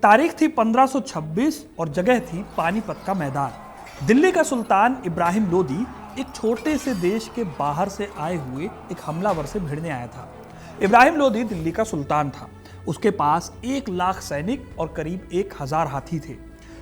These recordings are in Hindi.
तारीख थी 1526 और जगह थी पानीपत का मैदान। दिल्ली का सुल्तान इब्राहिम लोदी एक छोटे से देश के बाहर से आए हुए एक हमलावर से भिड़ने आया था। इब्राहिम लोदी दिल्ली का सुल्तान था। उसके पास 1 लाख सैनिक और करीब 1000 हाथी थे।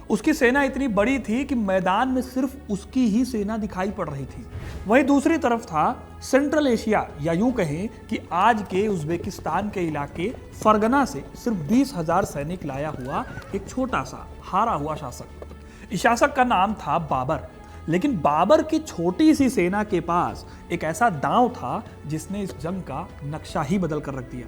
उसकी सेना इतनी बड़ी थी कि मैदान में सिर्फ उसकी ही सेना दिखाई पड़ रही थी। वहीं दूसरी तरफ था सेंट्रल एशिया, या यूं कहें कि आज के उज्बेकिस्तान के इलाके फरगना से सिर्फ 20,000 सैनिक लाया हुआ एक छोटा सा हारा हुआ शासक। इस शासक का नाम था बाबर। लेकिन बाबर की छोटी सी सेना के पास एक ऐसा दांव था जिसने इस जंग का नक्शा ही बदल कर रख दिया।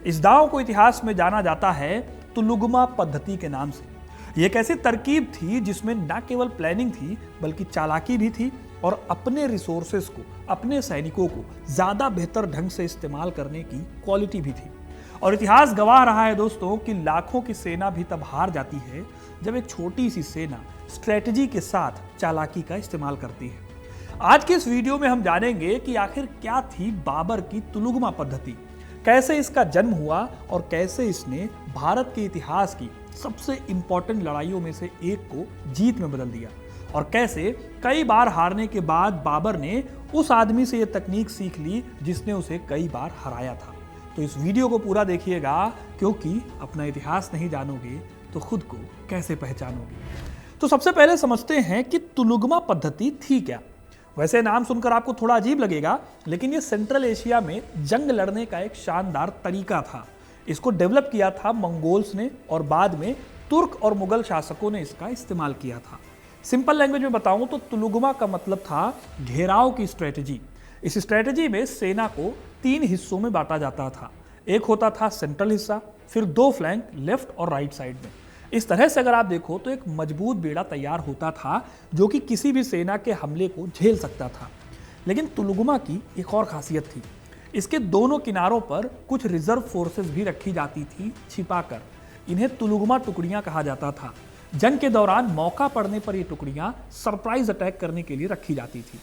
इस दांव को इतिहास में जाना जाता है तुलुगमा पद्धति के नाम से। यह एक ऐसी तरकीब थी जिसमें न केवल प्लानिंग थी बल्कि चालाकी भी थी और अपने रिसोर्सेस को, अपने सैनिकों को ज्यादा बेहतर ढंग से इस्तेमाल करने की क्वालिटी भी थी। और इतिहास गवाह रहा है दोस्तों कि लाखों की सेना भी तब हार जाती है जब एक छोटी सी सेना स्ट्रेटजी के साथ चालाकी का इस्तेमाल करती है। आज के इस वीडियो में हम जानेंगे कि आखिर क्या थी बाबर की तुलुगमा पद्धति, कैसे इसका जन्म हुआ और कैसे इसने भारत के इतिहास की सबसे इंपॉर्टेंट लड़ाइयों में से एक को जीत में बदल दिया, और कैसे कई बार हारने के बाद बाबर ने उस आदमी से यह तकनीक सीख ली जिसने उसे कई बार हराया था। तो इस वीडियो को पूरा देखिएगा, क्योंकि अपना इतिहास नहीं जानोगे तो खुद को कैसे पहचानोगे। तो सबसे पहले समझते हैं कि तुलुगमा पद्धति थी क्या। वैसे नाम सुनकर आपको थोड़ा अजीब लगेगा, लेकिन ये सेंट्रल एशिया में जंग लड़ने का एक शानदार तरीका था। इसको डेवलप किया था मंगोल्स ने और बाद में तुर्क और मुगल शासकों ने इसका इस्तेमाल किया था। सिंपल लैंग्वेज में बताऊं तो तुलुगमा का मतलब था घेराव की स्ट्रेटजी। इस स्ट्रेटजी में सेना को 3 हिस्सों में बांटा जाता था। एक होता था सेंट्रल हिस्सा, फिर 2 फ्लैंक लेफ्ट और राइट साइड में। इस तरह से अगर आप देखो तो एक मजबूत बेड़ा तैयार होता था जो कि किसी भी सेना के हमले को झेल सकता था। लेकिन तुलुगमा की एक और खासियत थी, इसके दोनों किनारों पर कुछ रिजर्व फोर्सेस भी रखी जाती थी छिपाकर। इन्हें तुलुगमा टुकड़ियां कहा जाता था। जंग के दौरान मौका पड़ने पर ये टुकड़ियां सरप्राइज अटैक करने के लिए रखी जाती थी।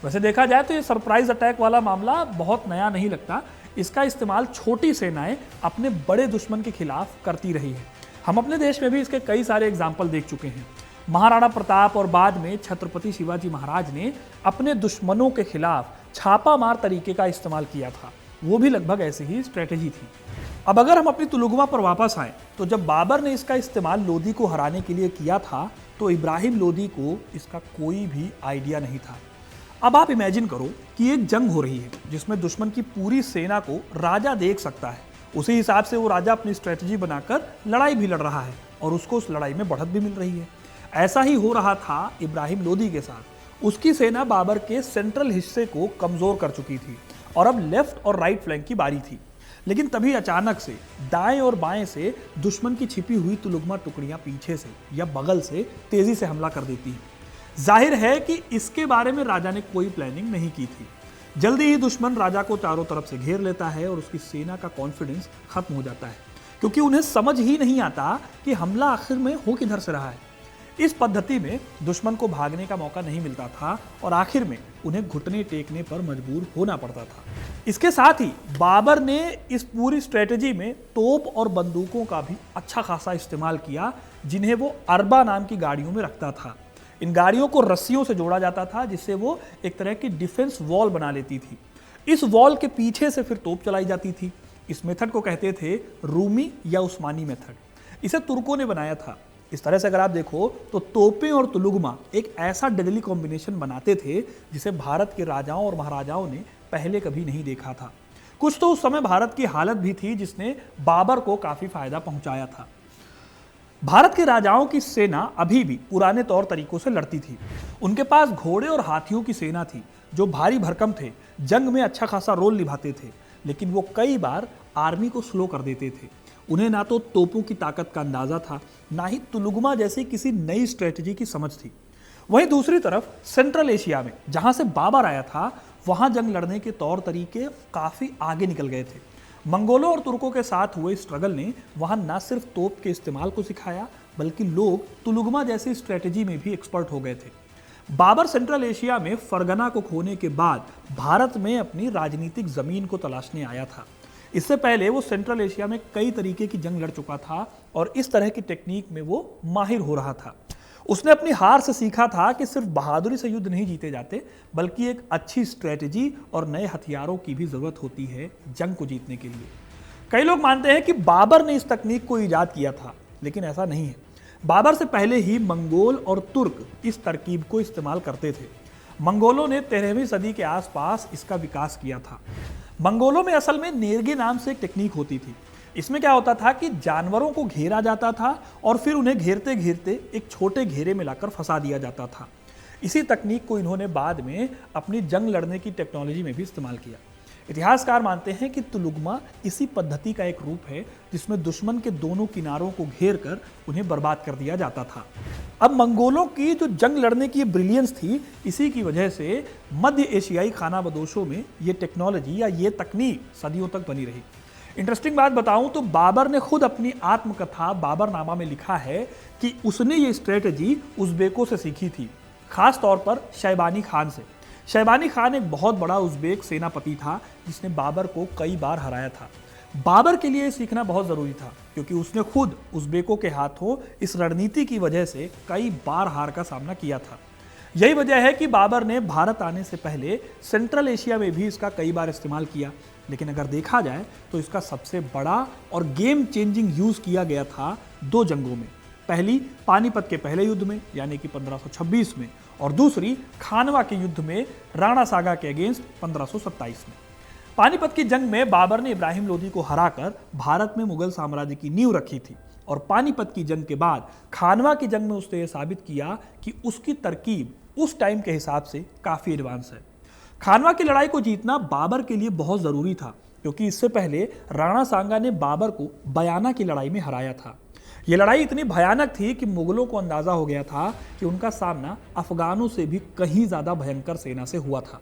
वैसे देखा जाए तो ये सरप्राइज अटैक वाला मामला बहुत नया नहीं लगता। इसका इस्तेमाल छोटी सेनाएं अपने बड़े दुश्मन के खिलाफ करती रही है। हम अपने देश में भी इसके कई सारे एग्जाम्पल देख चुके हैं। महाराणा प्रताप और बाद में छत्रपति शिवाजी महाराज ने अपने दुश्मनों के खिलाफ छापामार तरीके का इस्तेमाल किया था। वो भी लगभग ऐसी ही स्ट्रेटेजी थी। अब अगर हम अपनी तुलुगमा पर वापस आए तो जब बाबर ने इसका इस्तेमाल लोदी को हराने के लिए किया था तो इब्राहिम लोदी को इसका कोई भी आइडिया नहीं था। अब आप इमेजिन करो कि एक जंग हो रही है जिसमें दुश्मन की पूरी सेना को राजा देख सकता है। उसी हिसाब से वो राजा अपनी स्ट्रेटजी बनाकर लड़ाई भी लड़ रहा है और उसको उस लड़ाई में बढ़त भी मिल रही है। ऐसा ही हो रहा था इब्राहिम लोदी के साथ। उसकी सेना बाबर के सेंट्रल हिस्से को कमजोर कर चुकी थी और अब लेफ्ट और राइट फ्लैंक की बारी थी। लेकिन तभी अचानक से दाएं और बाएं से दुश्मन की छिपी हुई तुलुगमा टुकड़ियां पीछे से या बगल से तेजी से हमला कर देती हैं। जाहिर है कि इसके बारे में राजा ने कोई प्लानिंग नहीं की थी। जल्दी ही दुश्मन राजा को चारों तरफ से घेर लेता है और उसकी सेना का कॉन्फिडेंस खत्म हो जाता है, क्योंकि उन्हें समझ ही नहीं आता कि हमला आखिर में हो किधर से रहा है। इस पद्धति में दुश्मन को भागने का मौका नहीं मिलता था और आखिर में उन्हें घुटने टेकने पर मजबूर होना पड़ता था। इसके साथ ही बाबर ने इस पूरी स्ट्रेटजी में तोप और बंदूकों का भी अच्छा खासा इस्तेमाल किया, जिन्हें वो अरबा नाम की गाड़ियों में रखता था। इन गाड़ियों को रस्सियों से जोड़ा जाता था जिससे वो एक तरह की डिफेंस वॉल बना लेती थी। इस वॉल के पीछे से फिर तोप चलाई जाती थी। इस मेथड को कहते थे रूमी या उस्मानी मेथड। इसे तुर्कों ने बनाया था। इस तरह से अगर आप देखो तो तोपें और तुलुगमा एक ऐसा डेडली कॉम्बिनेशन बनाते थे जिसे भारत के राजाओं और महाराजाओं ने पहले कभी नहीं देखा था। कुछ तो उस समय भारत की हालत भी थी जिसने बाबर को काफी फायदा पहुंचाया था। भारत के राजाओं की सेना अभी भी पुराने तौर तरीकों से लड़ती थी। उनके पास घोड़े और हाथियों की सेना थी जो भारी भरकम थे, जंग में अच्छा खासा रोल निभाते थे, लेकिन वो कई बार आर्मी को स्लो कर देते थे। उन्हें ना तो तोपों की ताकत का अंदाजा था, ना ही तुलुगमा जैसी किसी नई स्ट्रेटजी की समझ थी। वहीं दूसरी तरफ सेंट्रल एशिया में जहां से बाबर आया था, वहां जंग लड़ने के तौर तरीके काफी आगे निकल गए थे। मंगोलों और तुर्कों के साथ हुए स्ट्रगल ने वहां न सिर्फ तोप के इस्तेमाल को सिखाया, बल्कि लोग तुलुगमा जैसी स्ट्रेटजी में भी एक्सपर्ट हो गए थे। बाबर सेंट्रल एशिया में फरगना को खोने के बाद भारत में अपनी राजनीतिक जमीन को तलाशने आया था। इससे पहले वो सेंट्रल एशिया में कई तरीके की जंग लड़ चुका था और इस तरह की टेक्निक में वो माहिर हो रहा था। उसने अपनी हार से सीखा था कि सिर्फ बहादुरी से युद्ध नहीं जीते जाते, बल्कि एक अच्छी स्ट्रेटेजी और नए हथियारों की भी जरूरत होती है जंग को जीतने के लिए। कई लोग मानते हैं कि बाबर ने इस तकनीक को ईजाद किया था, लेकिन ऐसा नहीं है। बाबर से पहले ही मंगोल और तुर्क इस तरकीब को इस्तेमाल करते थे। मंगोलों ने 13वीं सदी के आसपास इसका विकास किया था। मंगोलों में असल में नेरगे नाम से एक टेक्निक होती थी। इसमें क्या होता था कि जानवरों को घेरा जाता था और फिर उन्हें घेरते घेरते एक छोटे घेरे में लाकर फंसा दिया जाता था। इसी तकनीक को इन्होंने बाद में अपनी जंग लड़ने की टेक्नोलॉजी में भी इस्तेमाल किया। इतिहासकार मानते हैं कि तुलुगमा इसी पद्धति का एक रूप है जिसमें दुश्मन के दोनों किनारों को घेर कर उन्हें बर्बाद कर दिया जाता था। अब मंगोलों की जो जंग लड़ने की ब्रिलियंस थी, इसी की वजह से मध्य एशियाई खानाबदोशों में ये टेक्नोलॉजी या ये तकनीक सदियों तक बनी रही। इंटरेस्टिंग बात बताऊं तो बाबर ने खुद अपनी आत्मकथा बाबरनामा में लिखा है कि उसने ये स्ट्रेटजी उज़्बेकों से सीखी थी, खास तौर पर शैबानी खान से। शैबानी खान एक बहुत बड़ा उज़्बेक सेनापति था जिसने बाबर को कई बार हराया था। बाबर के लिए सीखना बहुत ज़रूरी था क्योंकि उसने खुद उज़्बेकों के हाथों इस रणनीति की वजह से कई बार हार का सामना किया था। यही वजह है कि बाबर ने भारत आने से पहले सेंट्रल एशिया में भी इसका कई बार इस्तेमाल किया, लेकिन अगर देखा जाए तो इसका सबसे बड़ा और गेम चेंजिंग यूज़ किया गया था 2 जंगों में। पहली पानीपत के पहले युद्ध में यानी कि 1526 में, और दूसरी खानवा के युद्ध में राणा सागा के अगेंस्ट 1527 में। पानीपत की जंग में बाबर ने इब्राहिम लोदी को हराकर भारत में मुगल साम्राज्य की नींव रखी थी, और पानीपत की जंग के बाद खानवा की जंग में उसने यह साबित किया कि उसकी तरकीब उस टाइम के हिसाब से काफ़ी एडवांस है। खानवा की लड़ाई को जीतना बाबर के लिए बहुत ज़रूरी था क्योंकि इससे पहले राणा सांगा ने बाबर को बयाना की लड़ाई में हराया था। यह लड़ाई इतनी भयानक थी कि मुगलों को अंदाजा हो गया था कि उनका सामना अफगानों से भी कहीं ज़्यादा भयंकर सेना से हुआ था।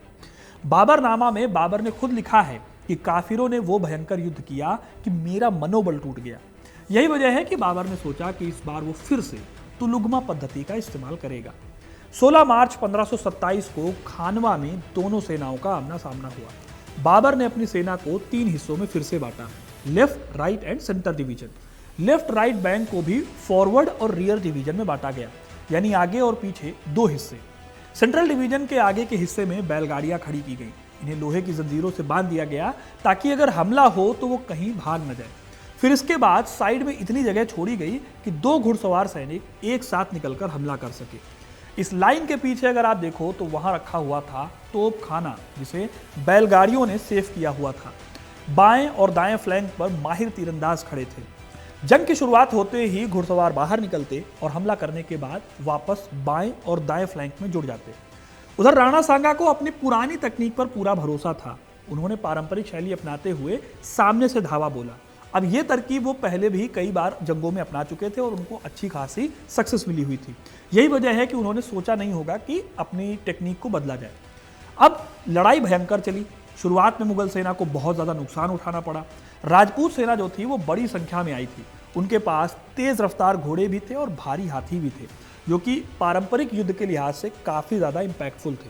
बाबरनामा में बाबर ने खुद लिखा है कि काफिरों ने वो भयंकर युद्ध किया कि मेरा मनोबल टूट गया। यही वजह है कि बाबर ने सोचा कि इस बार वो फिर से तुलुगमा पद्धति का इस्तेमाल करेगा। 16 मार्च 1527 को खानवा में दोनों सेनाओं का आमना सामना हुआ। बाबर ने अपनी सेना को 3 हिस्सों में फिर से बांटा, left, right and centre division. Left right bank को भी फॉरवर्ड और रियर डिवीजन में बांटा गया, यानी आगे और पीछे 2 हिस्से। सेंट्रल डिवीजन के आगे के हिस्से में बैलगाड़ियां खड़ी की गई। इन्हें लोहे की जंजीरों से बांध दिया गया ताकि अगर हमला हो तो वो कहीं भाग न जाए। फिर इसके बाद साइड में इतनी जगह छोड़ी गई कि 2 घुड़सवार सैनिक एक साथ निकलकर हमला कर सके। इस लाइन के पीछे अगर आप देखो तो वहां रखा हुआ था तोप खाना, जिसे बैलगाड़ियों ने सेफ किया हुआ था। बाएं और दाएं फ्लैंक पर माहिर तीरंदाज खड़े थे। जंग की शुरुआत होते ही घुड़सवार बाहर निकलते और हमला करने के बाद वापस बाएं और दाएं फ्लैंक में जुड़ जाते। उधर राणा सांगा को अपनी पुरानी तकनीक पर पूरा भरोसा था। उन्होंने पारंपरिक शैली अपनाते हुए सामने से धावा बोला। अब ये तरकीब वो पहले भी कई बार जंगों में अपना चुके थे और उनको अच्छी खासी सक्सेस मिली हुई थी। यही वजह है कि उन्होंने सोचा नहीं होगा कि अपनी टेक्निक को बदला जाए। अब लड़ाई भयंकर चली। शुरुआत में मुगल सेना को बहुत ज़्यादा नुकसान उठाना पड़ा। राजपूत सेना जो थी वो बड़ी संख्या में आई थी। उनके पास तेज़ रफ्तार घोड़े भी थे और भारी हाथी भी थे, जो कि पारंपरिक युद्ध के लिहाज से काफ़ी ज़्यादा इम्पैक्टफुल थे।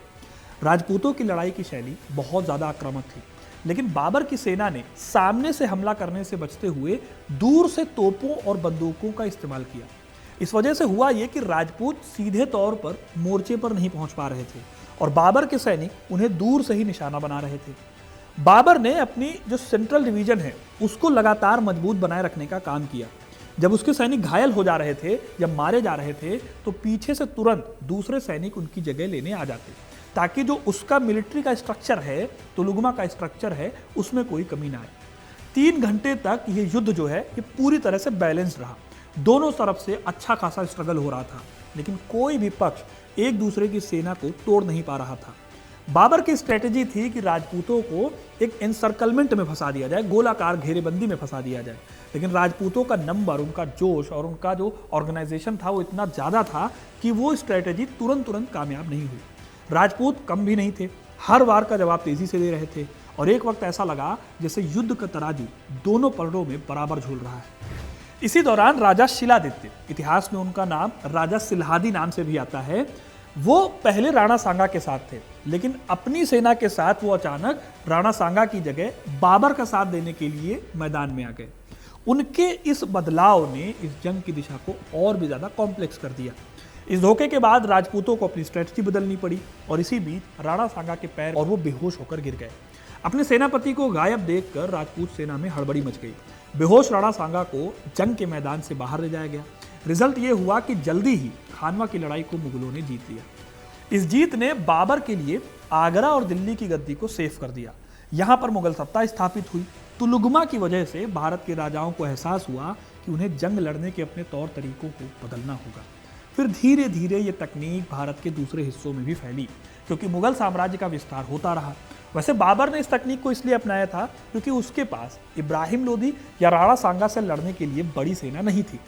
राजपूतों की लड़ाई की शैली बहुत ज़्यादा आक्रामक थी, लेकिन बाबर की सेना ने सामने से हमला करने से बचते हुए दूर से तोपों और बंदूकों का इस्तेमाल किया। इस वजह से हुआ ये कि राजपूत सीधे तौर पर मोर्चे पर नहीं पहुंच पा रहे थे और बाबर के सैनिक उन्हें दूर से ही निशाना बना रहे थे। बाबर ने अपनी जो सेंट्रल डिवीजन है उसको लगातार मजबूत बनाए रखने का काम किया। जब उसके सैनिक घायल हो जा रहे थे या मारे जा रहे थे तो पीछे से तुरंत दूसरे सैनिक उनकी जगह लेने आ जाते, ताकि जो उसका मिलिट्री का स्ट्रक्चर है, तुलुगमा का स्ट्रक्चर है, उसमें कोई कमी ना आए। 3 घंटे तक ये युद्ध जो है ये पूरी तरह से बैलेंस रहा। दोनों तरफ से अच्छा खासा स्ट्रगल हो रहा था, लेकिन कोई भी पक्ष एक दूसरे की सेना को तोड़ नहीं पा रहा था। बाबर की स्ट्रेटेजी थी कि राजपूतों को एक एनसर्कलमेंट में फंसा दिया जाए, गोलाकार घेरेबंदी में फंसा दिया जाए, लेकिन राजपूतों का नंबर, उनका जोश और उनका जो ऑर्गेनाइजेशन था वो इतना ज़्यादा था कि वो स्ट्रेटेजी तुरंत कामयाब नहीं हुई। राजपूत कम भी नहीं थे, हर वार का जवाब तेजी से दे रहे थे और एक वक्त ऐसा लगा जैसे युद्ध का तराजू दोनों पलड़ों में बराबर झूल रहा है। इसी दौरान राजा शिलादित्य, इतिहास में उनका नाम राजा सिल्हादी नाम से भी आता है, वो पहले राणा सांगा के साथ थे, लेकिन अपनी सेना के साथ वो अचानक राणा सांगा की जगह बाबर का साथ देने के लिए मैदान में आ गए। उनके इस बदलाव ने इस जंग की दिशा को और भी ज़्यादा कॉम्प्लेक्स कर दिया। इस धोखे के बाद राजपूतों को अपनी स्ट्रेटजी बदलनी पड़ी और इसी बीच राणा सांगा के पैर और वो बेहोश होकर गिर गए। अपने सेनापति को गायब देखकर राजपूत सेना में हड़बड़ी मच गई। बेहोश राणा सांगा को जंग के मैदान से बाहर ले जाया गया। रिजल्ट ये हुआ कि जल्दी ही खानवा की लड़ाई को मुगलों ने जीत लिया। इस जीत ने बाबर के लिए आगरा और दिल्ली की गद्दी को सेफ कर दिया। यहाँ पर मुगल सत्ता स्थापित हुई। तुलुगमा की वजह से भारत के राजाओं को एहसास हुआ कि उन्हें जंग लड़ने के अपने तौर तरीकों को बदलना होगा। फिर धीरे धीरे ये तकनीक भारत के दूसरे हिस्सों में भी फैली, क्योंकि मुगल साम्राज्य का विस्तार होता रहा। वैसे बाबर ने इस तकनीक को इसलिए अपनाया था क्योंकि उसके पास इब्राहिम लोदी या राणा सांगा से लड़ने के लिए बड़ी सेना नहीं थी।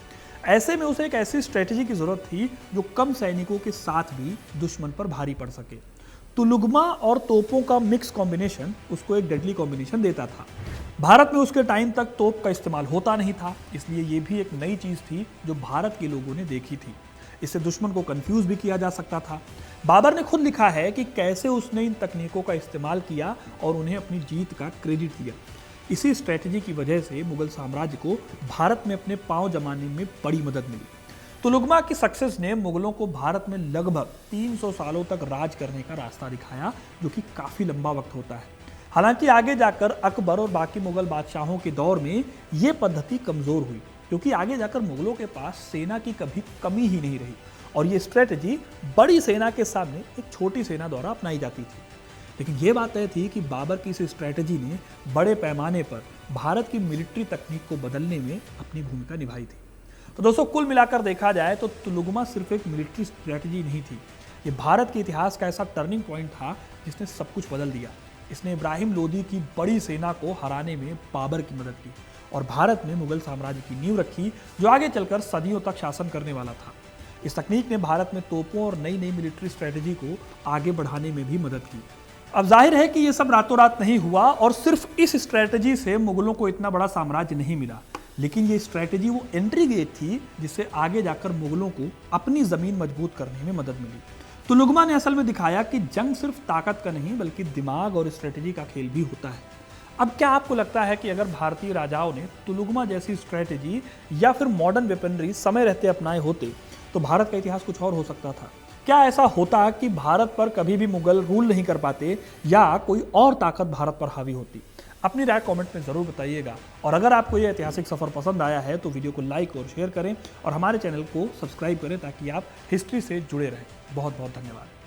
ऐसे में उसे एक ऐसी स्ट्रेटजी की जरूरत थी जो कम सैनिकों के साथ भी दुश्मन पर भारी पड़ सके। तुलुगमा और तोपों का मिक्स कॉम्बिनेशन उसको एक डेडली कॉम्बिनेशन देता था। भारत में उसके टाइम तक तोप का इस्तेमाल होता नहीं था, इसलिए ये भी एक नई चीज़ थी जो भारत के लोगों ने देखी थी। इससे दुश्मन को कंफ्यूज भी किया जा सकता था। बाबर ने खुद लिखा है कि कैसे उसने इन तकनीकों का इस्तेमाल किया और उन्हें अपनी जीत का क्रेडिट दिया। इसी स्ट्रेटजी की वजह से मुगल साम्राज्य को भारत में अपने पांव जमाने में बड़ी मदद मिली। तुलुगमा की सक्सेस ने मुगलों को भारत में लगभग 300 सालों तक राज करने का रास्ता दिखाया, जो कि काफ़ी लंबा वक्त होता है। हालांकि आगे जाकर अकबर और बाकी मुगल बादशाहों के दौर में ये पद्धति कमज़ोर हुई, क्योंकि आगे जाकर मुगलों के पास सेना की कभी कमी ही नहीं रही और ये स्ट्रेटजी बड़ी सेना के सामने एक छोटी सेना द्वारा अपनाई जाती थी। लेकिन ये बात तय थी कि बाबर की इस स्ट्रेटजी ने बड़े पैमाने पर भारत की मिलिट्री तकनीक को बदलने में अपनी भूमिका निभाई थी। तो दोस्तों, कुल मिलाकर देखा जाए तो तुलुगमा सिर्फ एक मिलिट्री स्ट्रेटजी नहीं थी, ये भारत के इतिहास का ऐसा टर्निंग पॉइंट था जिसने सब कुछ बदल दिया। इसने इब्राहिम लोदी की बड़ी सेना को हराने में बाबर की मदद की और भारत में मुगल साम्राज्य की नींव रखी, जो आगे चलकर सदियों तक शासन करने वाला था। इस तकनीक ने भारत में तोपों और नई नई मिलिट्री स्ट्रेटजी को आगे बढ़ाने में भी मदद की। अब जाहिर है कि ये सब रातों रात नहीं हुआ और सिर्फ इस स्ट्रेटजी से मुगलों को इतना बड़ा साम्राज्य नहीं मिला, लेकिन ये स्ट्रेटजी वो एंट्री गेट थी जिससे आगे जाकर मुगलों को अपनी ज़मीन मजबूत करने में मदद मिली। तुलुगमा ने असल में दिखाया कि जंग सिर्फ ताकत का नहीं बल्कि दिमाग और स्ट्रेटजी का खेल भी होता है। अब क्या आपको लगता है कि अगर भारतीय राजाओं ने तुलुगमा जैसी स्ट्रेटजी या फिर मॉडर्न वेपनरी समय रहते अपनाए होते तो भारत का इतिहास कुछ और हो सकता था? क्या ऐसा होता कि भारत पर कभी भी मुगल रूल नहीं कर पाते या कोई और ताकत भारत पर हावी होती? अपनी राय कमेंट में ज़रूर बताइएगा और अगर आपको ये ऐतिहासिक सफ़र पसंद आया है तो वीडियो को लाइक और शेयर करें और हमारे चैनल को सब्सक्राइब करें ताकि आप हिस्ट्री से जुड़े रहें। बहुत बहुत धन्यवाद।